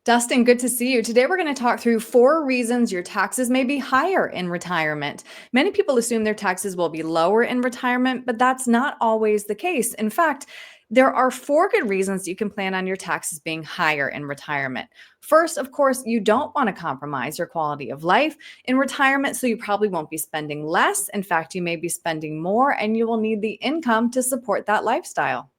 Dustin, good to see you. Today, we're going to talk through 4 reasons your taxes may be higher in retirement. Many people assume their taxes will be lower in retirement, but that's not always the case. In fact, there are 4 good reasons you can plan on your taxes being higher in retirement. First, of course, you don't want to compromise your quality of life in retirement, so you probably won't be spending less. In fact, you may be spending more, and you will need the income to support that lifestyle.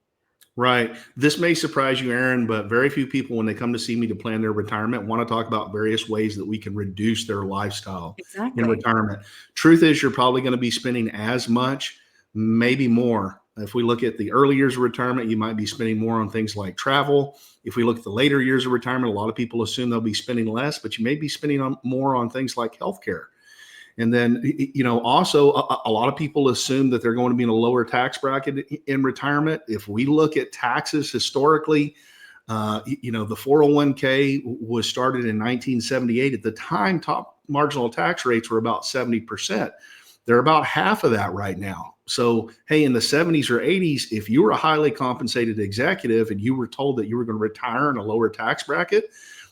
Right. This may surprise you, Aaron, but very few people, when they come to see me to plan their retirement, want to talk about various ways that we can reduce their lifestyle in Exactly. retirement. Truth is, you're probably going to be spending as much, maybe more. If we look at the early years of retirement, you might be spending more on things like travel. If we look at the later years of retirement, a lot of people assume they'll be spending less, but you may be spending more on things like healthcare. And then, also a lot of people assume that they're going to be in a lower tax bracket in retirement. If we look at taxes historically, the 401k was started in 1978. At the time, top marginal tax rates were about 70%. They're about half of that right now. So, hey, in the 70s or 80s, if you were a highly compensated executive and you were told that you were going to retire in a lower tax bracket,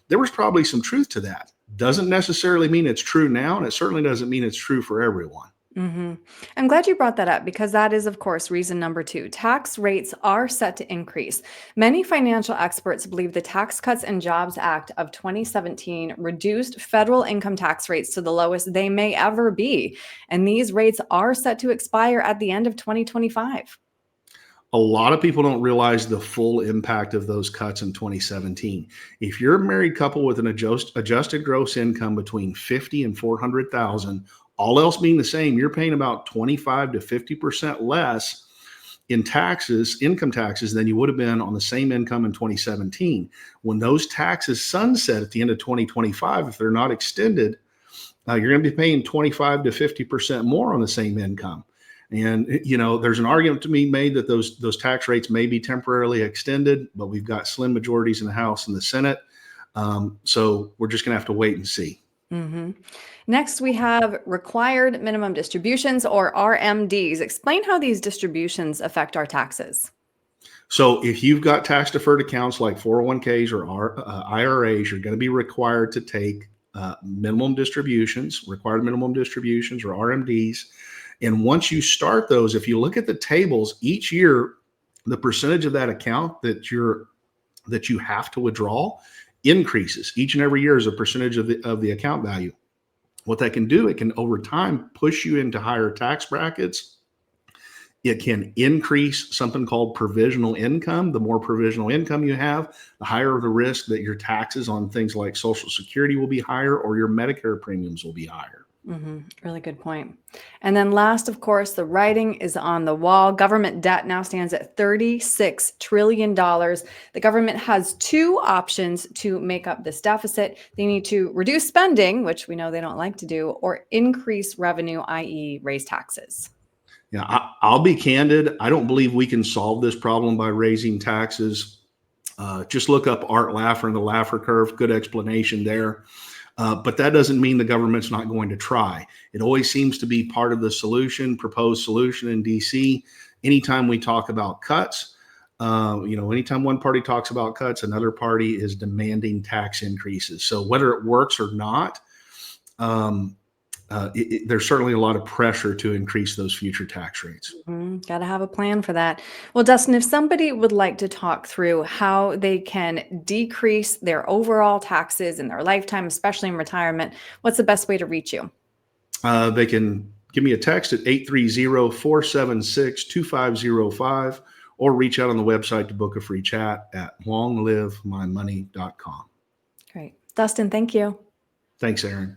there was probably some truth to that. Doesn't necessarily mean it's true now, and it certainly doesn't mean it's true for everyone. hmm I'm glad you brought that up because that is, of course, reason number 2. Tax rates are set to increase. Many financial experts believe the Tax Cuts and Jobs Act of 2017 reduced federal income tax rates to the lowest they may ever be. And these rates are set to expire at the end of 2025. A lot of people don't realize the full impact of those cuts in 2017. If you're a married couple with an adjusted gross income between 50 and 400,000, all else being the same, you're paying about 25 to 50% less in taxes, income taxes, than you would have been on the same income in 2017. When those taxes sunset at the end of 2025, if they're not extended, you're going to be paying 25 to 50% more on the same income. And, there's an argument to be made that those tax rates may be temporarily extended, but we've got slim majorities in the House and the Senate. So we're just going to have to wait and see. hmm Next, we have required minimum distributions or RMDs. Explain how these distributions affect our taxes. So if you've got tax deferred accounts like 401ks or IRAs, you're going to be required to take required minimum distributions or RMDs. And once you start those, if you look at the tables each year, the percentage of that account that you have to withdraw increases each and every year as a percentage of the account value. What that can do, it can over time push you into higher tax brackets. It can increase something called provisional income. The more provisional income you have, the higher the risk that your taxes on things like Social Security will be higher or your Medicare premiums will be higher. Really good point. And then last, of course, the writing is on the wall. Government debt now stands at $36 trillion. The government has 2 options to make up this deficit. They need to reduce spending, which we know they don't like to do, or increase revenue, i.e. raise taxes. Yeah, I'll be candid. I don't believe we can solve this problem by raising taxes. Just look up Art Laffer and the Laffer curve. Good explanation there. But that doesn't mean the government's not going to try. It always seems to be part of the proposed solution in DC. Anytime we talk about cuts, anytime one party talks about cuts, another party is demanding tax increases. So whether it works or not, there's certainly a lot of pressure to increase those future tax rates. Got to have a plan for that. Well, Dustin, if somebody would like to talk through how they can decrease their overall taxes in their lifetime, especially in retirement, what's the best way to reach you? They can give me a text at 830-476-2505 or reach out on the website to book a free chat at longlivemymoney.com. Great. Dustin, thank you. Thanks, Aaron.